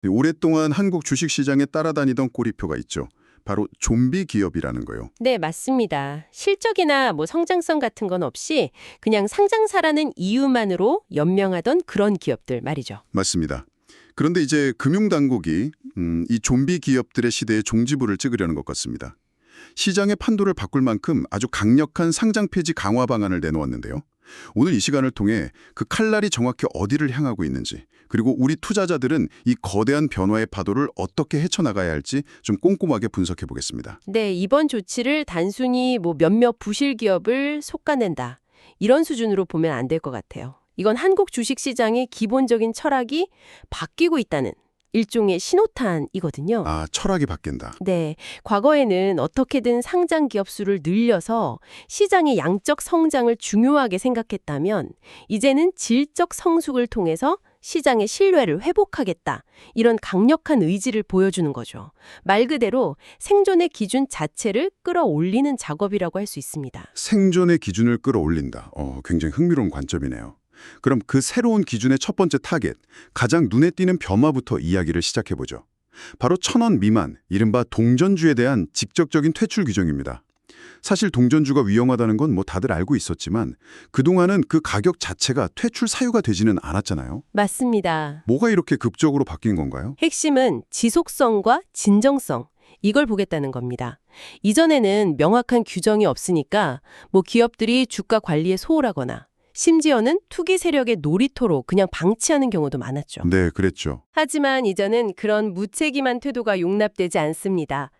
네, 오랫동안 한국 주식시장에 따라다니던 꼬리표가 있죠. 바로 좀비 기업이라는 거요. 네, 맞습니다. 실적이나 성장성 같은 건 없이 그냥 상장사라는 이유만으로 연명하던 그런 기업들 말이죠. 맞습니다. 그런데 이제 금융당국이 이 좀비 기업들의 시대에 종지부를 찍으려는 것 같습니다. 시장의 판도를 바꿀 만큼 아주 강력한 상장 폐지 강화 방안을 내놓았는데요. 오늘 이 시간을 통해 그 칼날이 정확히 어디를 향하고 있는지, 그리고 우리 투자자들은 이 거대한 변화의 파도를 어떻게 헤쳐나가야 할지 좀 꼼꼼하게 분석해 보겠습니다. 네, 이번 조치를 단순히 몇몇 부실 기업을 솎아낸다, 이런 수준으로 보면 안 될 것 같아요. 이건 한국 주식시장의 기본적인 철학이 바뀌고 있다는 일종의 신호탄이거든요. 아, 철학이 바뀐다. 네, 과거에는 어떻게든 상장 기업 수를 늘려서 시장의 양적 성장을 중요하게 생각했다면 이제는 질적 성숙을 통해서 시장의 신뢰를 회복하겠다, 이런 강력한 의지를 보여주는 거죠. 말 그대로 생존의 기준 자체를 끌어올리는 작업이라고 할 수 있습니다. 생존의 기준을 끌어올린다. 굉장히 흥미로운 관점이네요. 그럼 그 새로운 기준의 첫 번째 타겟, 가장 눈에 띄는 변화부터 이야기를 시작해보죠. 바로 1,000원 미만, 이른바 동전주에 대한 직접적인 퇴출 규정입니다. 사실 동전주가 위험하다는 건 다들 알고 있었지만 그동안은 그 가격 자체가 퇴출 사유가 되지는 않았잖아요. 맞습니다. 뭐가 이렇게 급적으로 바뀐 건가요? 핵심은 지속성과 진정성, 이걸 보겠다는 겁니다. 이전에는 명확한 규정이 없으니까 기업들이 주가 관리에 소홀하거나 심지어는 투기 세력의 놀이터로 그냥 방치하는 경우도 많았죠. 네, 그랬죠. 하지만 이제는 그런 무책임한 태도가 용납되지 않습니다.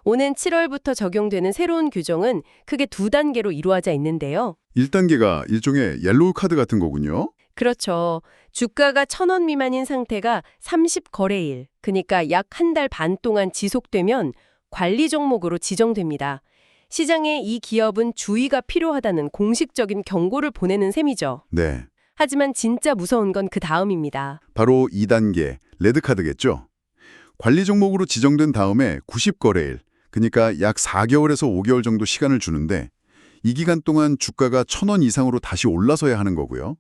오는 7월부터 적용되는 새로운 규정은 크게 2단계로 이루어져 있는데요. 1단계가 일종의 옐로우 카드 같은 거군요. 그렇죠. 주가가 1,000원 미만인 상태가 30거래일, 그러니까 약 한 달 반 동안 지속되면 관리 종목으로 지정됩니다. 시장에 이 기업은 주의가 필요하다는 공식적인 경고를 보내는 셈이죠. 네, 하지만 진짜 무서운 건 그 다음입니다. 바로 2단계, 레드카드겠죠. 관리 종목으로 지정된 다음에 90거래일, 그러니까 약 4개월에서 5개월 정도 시간을 주는데 이 기간 동안 주가가 1,000원 이상으로 다시 올라서야 하는 거고요.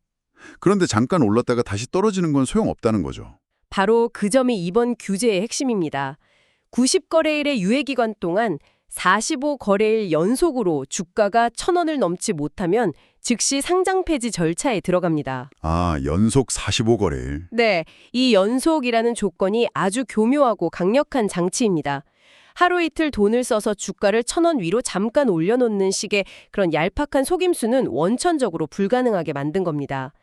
그런데 잠깐 올랐다가 다시 떨어지는 건 소용없다는 거죠. 바로 그 점이 이번 규제의 핵심입니다. 90거래일의 유예기간 동안 45거래일 연속으로 주가가 1,000원을 넘지 못하면 즉시 상장 폐지 절차에 들어갑니다. 아, 연속 45거래일. 네, 이 연속이라는 조건이 아주 교묘하고 강력한 장치입니다. 하루 이틀 돈을 써서 주가를 1,000원 위로 잠깐 올려놓는 식의 그런 얄팍한 속임수는 원천적으로 불가능하게 만든 겁니다.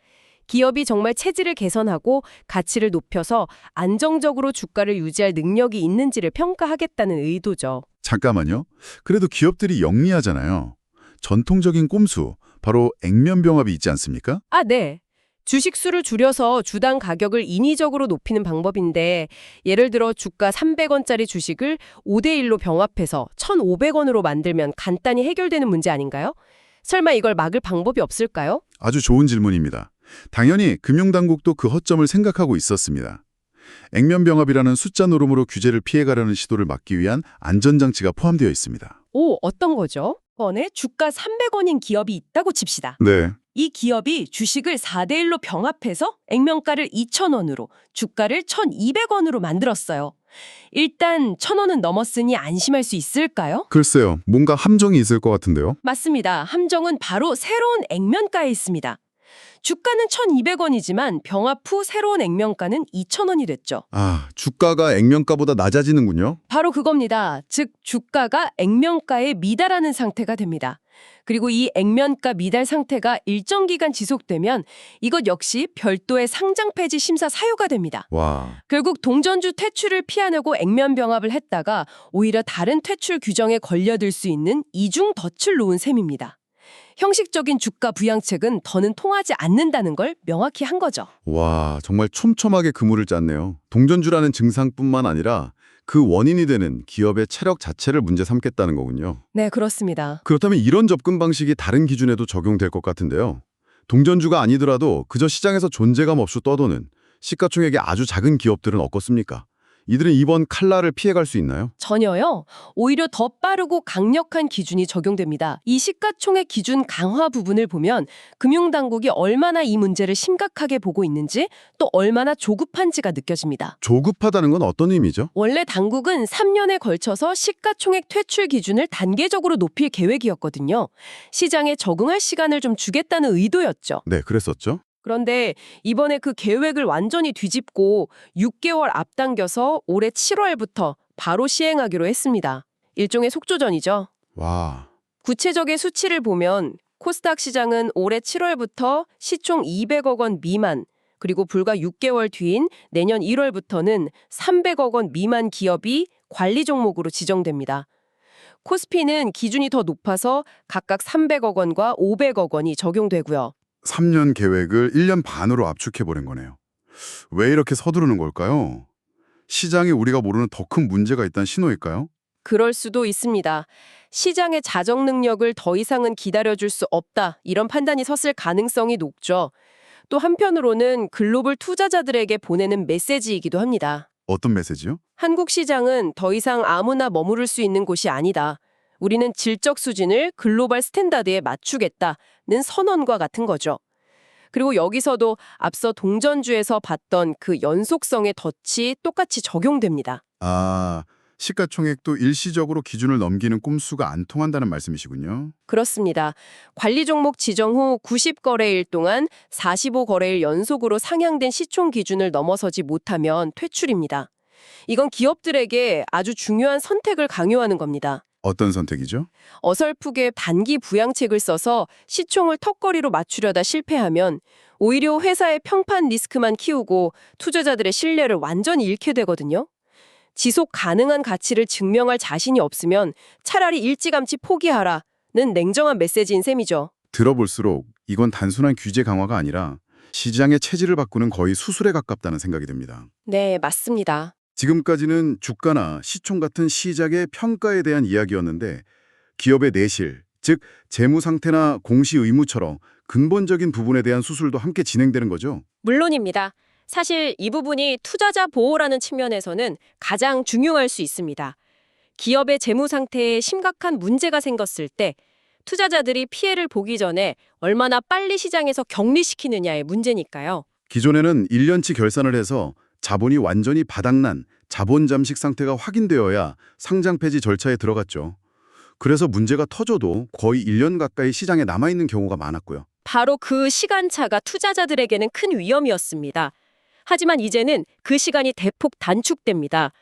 기업이 정말 체질을 개선하고 가치를 높여서 안정적으로 주가를 유지할 능력이 있는지를 평가하겠다는 의도죠. 잠깐만요. 그래도 기업들이 영리하잖아요. 전통적인 꼼수, 바로 액면병합이 있지 않습니까? 아, 네. 주식수를 줄여서 주당 가격을 인위적으로 높이는 방법인데, 예를 들어 주가 300원짜리 주식을 5대1로 병합해서 1,500원으로 만들면 간단히 해결되는 문제 아닌가요? 설마 이걸 막을 방법이 없을까요? 아주 좋은 질문입니다. 당연히 금융당국도 그 허점을 생각하고 있었습니다. 액면병합이라는 숫자 노름으로 규제를 피해가려는 시도를 막기 위한 안전장치가 포함되어 있습니다. 오, 어떤 거죠? 번에 주가 300원인 기업이 있다고 칩시다. 네. 이 기업이 주식을 4대1로 병합해서 액면가를 2,000원으로, 주가를 1,200원으로 만들었어요. 일단 1,000원은 넘었으니 안심할 수 있을까요? 글쎄요. 뭔가 함정이 있을 것 같은데요. 맞습니다. 함정은 바로 새로운 액면가에 있습니다. 주가는 1,200원이지만 병합 후 새로운 액면가는 2,000원이 됐죠. 아, 주가가 액면가보다 낮아지는군요. 바로 그겁니다. 즉 주가가 액면가에 미달하는 상태가 됩니다. 그리고 이 액면가 미달 상태가 일정 기간 지속되면 이것 역시 별도의 상장 폐지 심사 사유가 됩니다. 와, 결국 동전주 퇴출을 피하려고 액면 병합을 했다가 오히려 다른 퇴출 규정에 걸려들 수 있는 이중 덫을 놓은 셈입니다. 형식적인 주가 부양책은 더는 통하지 않는다는 걸 명확히 한 거죠. 와, 정말 촘촘하게 그물을 짰네요. 동전주라는 증상뿐만 아니라 그 원인이 되는 기업의 체력 자체를 문제 삼겠다는 거군요. 네, 그렇습니다. 그렇다면 이런 접근 방식이 다른 기준에도 적용될 것 같은데요. 동전주가 아니더라도 그저 시장에서 존재감 없이 떠도는 시가총액이 아주 작은 기업들은 어떻습니까? 이들은 이번 칼날을 피해갈 수 있나요? 전혀요. 오히려 더 빠르고 강력한 기준이 적용됩니다. 이 시가총액 기준 강화 부분을 보면 금융당국이 얼마나 이 문제를 심각하게 보고 있는지 또 얼마나 조급한지가 느껴집니다. 조급하다는 건 어떤 의미죠? 원래 당국은 3년에 걸쳐서 시가총액 퇴출 기준을 단계적으로 높일 계획이었거든요. 시장에 적응할 시간을 좀 주겠다는 의도였죠. 네, 그랬었죠. 그런데 이번에 그 계획을 완전히 뒤집고 6개월 앞당겨서 올해 7월부터 바로 시행하기로 했습니다. 일종의 속조전이죠. 와, 구체적인 수치를 보면 코스닥 시장은 올해 7월부터 시총 200억 원 미만, 그리고 불과 6개월 뒤인 내년 1월부터는 300억 원 미만 기업이 관리 종목으로 지정됩니다. 코스피는 기준이 더 높아서 각각 300억 원과 500억 원이 적용되고요. 3년 계획을 1년 반으로 압축해버린 거네요. 왜 이렇게 서두르는 걸까요? 시장에 우리가 모르는 더 큰 문제가 있다는 신호일까요? 그럴 수도 있습니다. 시장의 자정 능력을 더 이상은 기다려줄 수 없다, 이런 판단이 섰을 가능성이 높죠. 또 한편으로는 글로벌 투자자들에게 보내는 메시지이기도 합니다. 어떤 메시지요? 한국 시장은 더 이상 아무나 머무를 수 있는 곳이 아니다. 우리는 질적 수준을 글로벌 스탠다드에 맞추겠다는 선언과 같은 거죠. 그리고 여기서도 앞서 동전주에서 봤던 그 연속성의 덫이 똑같이 적용됩니다. 아, 시가총액도 일시적으로 기준을 넘기는 꼼수가 안 통한다는 말씀이시군요. 그렇습니다. 관리 종목 지정 후 90거래일 동안 45거래일 연속으로 상향된 시총 기준을 넘어서지 못하면 퇴출입니다. 이건 기업들에게 아주 중요한 선택을 강요하는 겁니다. 어떤 선택이죠? 어설프게 단기 부양책을 써서 시총을 턱걸이로 맞추려다 실패하면 오히려 회사의 평판 리스크만 키우고 투자자들의 신뢰를 완전히 잃게 되거든요. 지속 가능한 가치를 증명할 자신이 없으면 차라리 일찌감치 포기하라는 냉정한 메시지인 셈이죠. 들어볼수록 이건 단순한 규제 강화가 아니라 시장의 체질을 바꾸는 거의 수술에 가깝다는 생각이 듭니다. 네, 맞습니다. 지금까지는 주가나 시총 같은 시작의 평가에 대한 이야기였는데 기업의 내실, 즉 재무 상태나 공시 의무처럼 근본적인 부분에 대한 수술도 함께 진행되는 거죠. 물론입니다. 사실 이 부분이 투자자 보호라는 측면에서는 가장 중요할 수 있습니다. 기업의 재무 상태에 심각한 문제가 생겼을 때 투자자들이 피해를 보기 전에 얼마나 빨리 시장에서 격리시키느냐의 문제니까요. 기존에는 1년치 결산을 해서 자본이 완전히 바닥난 자본 잠식 상태가 확인되어야 상장 폐지 절차에 들어갔죠. 그래서 문제가 터져도 거의 1년 가까이 시장에 남아있는 경우가 많았고요. 바로 그 시간차가 투자자들에게는 큰 위험이었습니다. 하지만 이제는 그 시간이 대폭 단축됩니다.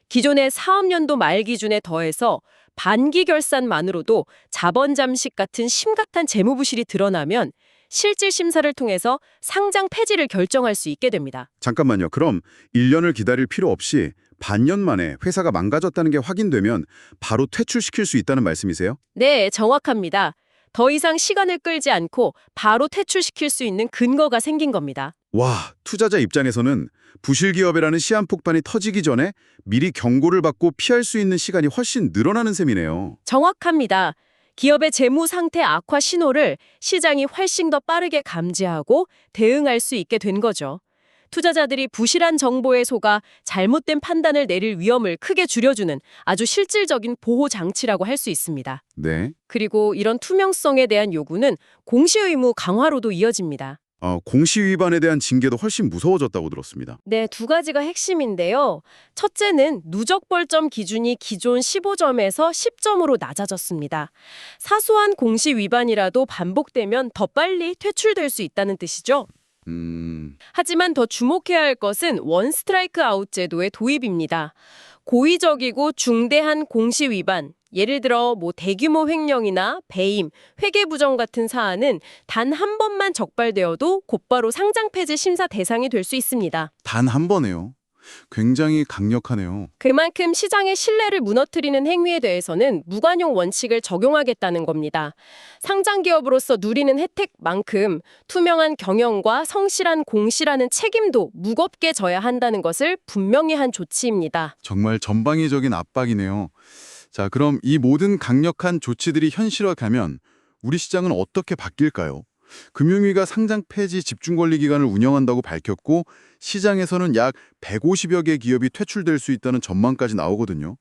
기존의 사업년도 말 기준에 더해서 반기 결산만으로도 자본 잠식 같은 심각한 재무 부실이 드러나면 실질 심사를 통해서 상장 폐지를 결정할 수 있게 됩니다. 잠깐만요. 그럼 1년을 기다릴 필요 없이 반년 만에 회사가 망가졌다는 게 확인되면 바로 퇴출시킬 수 있다는 말씀이세요? 네, 정확합니다. 더 이상 시간을 끌지 않고 바로 퇴출시킬 수 있는 근거가 생긴 겁니다. 와, 투자자 입장에서는 부실기업이라는 시한폭탄이 터지기 전에 미리 경고를 받고 피할 수 있는 시간이 훨씬 늘어나는 셈이네요. 정확합니다. 기업의 재무 상태 악화 신호를 시장이 훨씬 더 빠르게 감지하고 대응할 수 있게 된 거죠. 투자자들이 부실한 정보에 속아 잘못된 판단을 내릴 위험을 크게 줄여주는 아주 실질적인 보호 장치라고 할 수 있습니다. 네. 그리고 이런 투명성에 대한 요구는 공시 의무 강화로도 이어집니다. 공시 위반에 대한 징계도 훨씬 무서워졌다고 들었습니다. 네, 두 가지가 핵심인데요. 첫째는 누적 벌점 기준이 기존 15점에서 10점으로 낮아졌습니다. 사소한 공시 위반이라도 반복되면 더 빨리 퇴출될 수 있다는 뜻이죠. 하지만 더 주목해야 할 것은 원 스트라이크 아웃 제도의 도입입니다. 고의적이고 중대한 공시 위반, 예를 들어 대규모 횡령이나 배임, 회계부정 같은 사안은 단 한 번만 적발되어도 곧바로 상장 폐지 심사 대상이 될 수 있습니다. 단 한 번에요. 굉장히 강력하네요. 그만큼 시장의 신뢰를 무너뜨리는 행위에 대해서는 무관용 원칙을 적용하겠다는 겁니다. 상장 기업으로서 누리는 혜택만큼 투명한 경영과 성실한 공시라는 책임도 무겁게 져야 한다는 것을 분명히 한 조치입니다. 정말 전방위적인 압박이네요. 자, 그럼 이 모든 강력한 조치들이 현실화가면 우리 시장은 어떻게 바뀔까요? 금융위가 상장 폐지 집중 권리 기간을 운영한다고 밝혔고 시장에서는 약 150여 개 기업이 퇴출될 수 있다는 전망까지 나오거든요.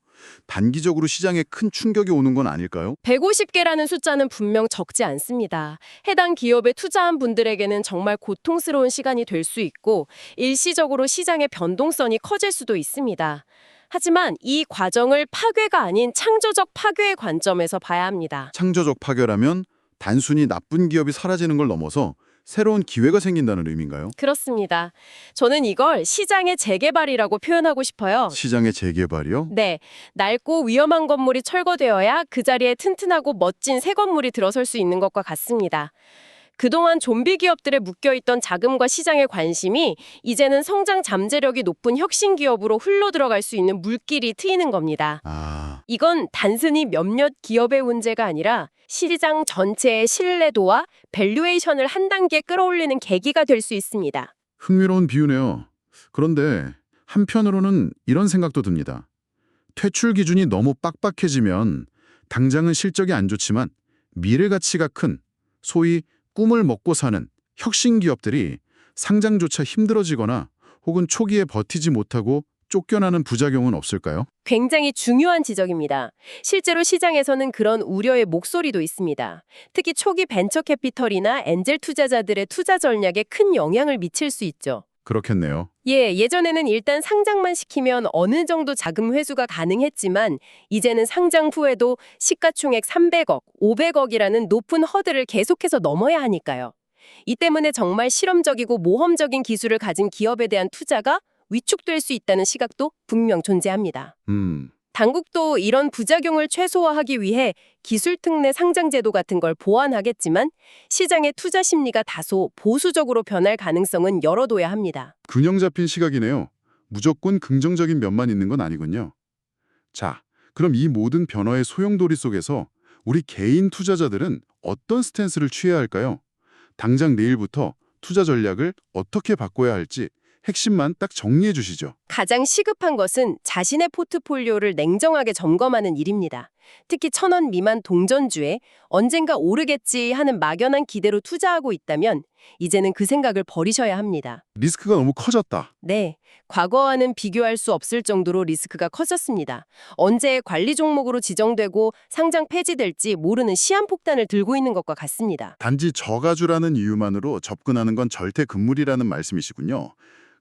단기적으로 시장에 큰 충격이 오는 건 아닐까요? 150개라는 숫자는 분명 적지 않습니다. 해당 기업에 투자한 분들에게는 정말 고통스러운 시간이 될 수 있고 일시적으로 시장의 변동성이 커질 수도 있습니다. 하지만 이 과정을 파괴가 아닌 창조적 파괴의 관점에서 봐야 합니다. 창조적 파괴라면 단순히 나쁜 기업이 사라지는 걸 넘어서 새로운 기회가 생긴다는 의미인가요? 그렇습니다. 저는 이걸 시장의 재개발이라고 표현하고 싶어요. 시장의 재개발이요? 네, 낡고 위험한 건물이 철거되어야 그 자리에 튼튼하고 멋진 새 건물이 들어설 수 있는 것과 같습니다. 그동안 좀비 기업들에 묶여있던 자금과 시장의 관심이 이제는 성장 잠재력이 높은 혁신 기업으로 흘러 들어갈 수 있는 물길이 트이는 겁니다. 이건 단순히 몇몇 기업의 문제가 아니라 시장 전체의 신뢰도와 밸류에이션을 한 단계 끌어올리는 계기가 될 수 있습니다. 흥미로운 비유네요. 그런데 한편으로는 이런 생각도 듭니다. 퇴출 기준이 너무 빡빡해지면 당장은 실적이 안 좋지만 미래 가치가 큰 소위 꿈을 먹고 사는 혁신 기업들이 상장조차 힘들어지거나 혹은 초기에 버티지 못하고 쫓겨나는 부작용은 없을까요? 굉장히 중요한 지적입니다. 실제로 시장에서는 그런 우려의 목소리도 있습니다. 특히 초기 벤처 캐피털이나 엔젤 투자자들의 투자 전략에 큰 영향을 미칠 수 있죠. 그렇겠네요. 예전에는 일단 상장만 시키면 어느 정도 자금 회수가 가능했지만 이제는 상장 후에도 시가총액 300억, 500억이라는 높은 허들을 계속해서 넘어야 하니까요. 이 때문에 정말 실험적이고 모험적인 기술을 가진 기업에 대한 투자가 위축될 수 있다는 시각도 분명 존재합니다. 당국도 이런 부작용을 최소화하기 위해 기술특례 상장제도 같은 걸 보완하겠지만 시장의 투자 심리가 다소 보수적으로 변할 가능성은 열어둬야 합니다. 균형 잡힌 시각이네요. 무조건 긍정적인 면만 있는 건 아니군요. 자, 그럼 이 모든 변화의 소용돌이 속에서 우리 개인 투자자들은 어떤 스탠스를 취해야 할까요? 당장 내일부터 투자 전략을 어떻게 바꿔야 할지 핵심만 딱 정리해 주시죠. 가장 시급한 것은 자신의 포트폴리오를 냉정하게 점검하는 일입니다. 특히 1,000원 미만 동전주에 언젠가 오르겠지 하는 막연한 기대로 투자하고 있다면 이제는 그 생각을 버리셔야 합니다. 리스크가 너무 커졌다. 네, 과거와는 비교할 수 없을 정도로 리스크가 커졌습니다. 언제 관리 종목으로 지정되고 상장 폐지될지 모르는 시한폭탄을 들고 있는 것과 같습니다. 단지 저가주라는 이유만으로 접근하는 건 절대 금물이라는 말씀이시군요.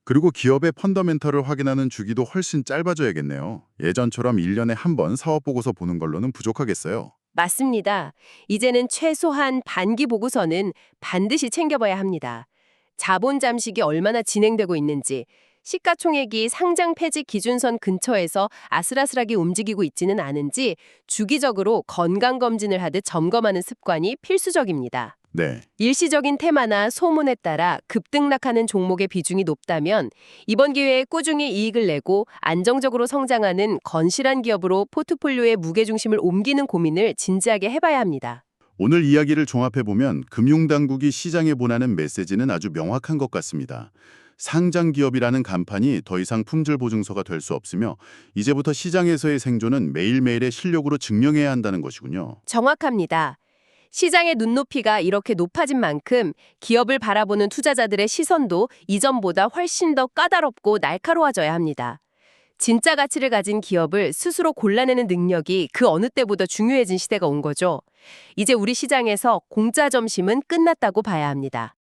그리고 기업의 펀더멘털을 확인하는 주기도 훨씬 짧아져야겠네요. 예전처럼 1년에 한 번 사업보고서 보는 걸로는 부족하겠어요. 맞습니다. 이제는 최소한 반기 보고서는 반드시 챙겨봐야 합니다. 자본 잠식이 얼마나 진행되고 있는지, 시가총액이 상장 폐지 기준선 근처에서 아슬아슬하게 움직이고 있지는 않은지 주기적으로 건강검진을 하듯 점검하는 습관이 필수적입니다. 네. 일시적인 테마나 소문에 따라 급등락하는 종목의 비중이 높다면 이번 기회에 꾸준히 이익을 내고 안정적으로 성장하는 건실한 기업으로 포트폴리오의 무게중심을 옮기는 고민을 진지하게 해봐야 합니다. 오늘 이야기를 종합해보면 금융당국이 시장에 보내는 메시지는 아주 명확한 것 같습니다. 상장 기업이라는 간판이 더 이상 품질 보증서가 될 수 없으며 이제부터 시장에서의 생존은 매일매일의 실력으로 증명해야 한다는 것이군요. 정확합니다. 시장의 눈높이가 이렇게 높아진 만큼 기업을 바라보는 투자자들의 시선도 이전보다 훨씬 더 까다롭고 날카로워져야 합니다. 진짜 가치를 가진 기업을 스스로 골라내는 능력이 그 어느 때보다 중요해진 시대가 온 거죠. 이제 우리 시장에서 공짜 점심은 끝났다고 봐야 합니다.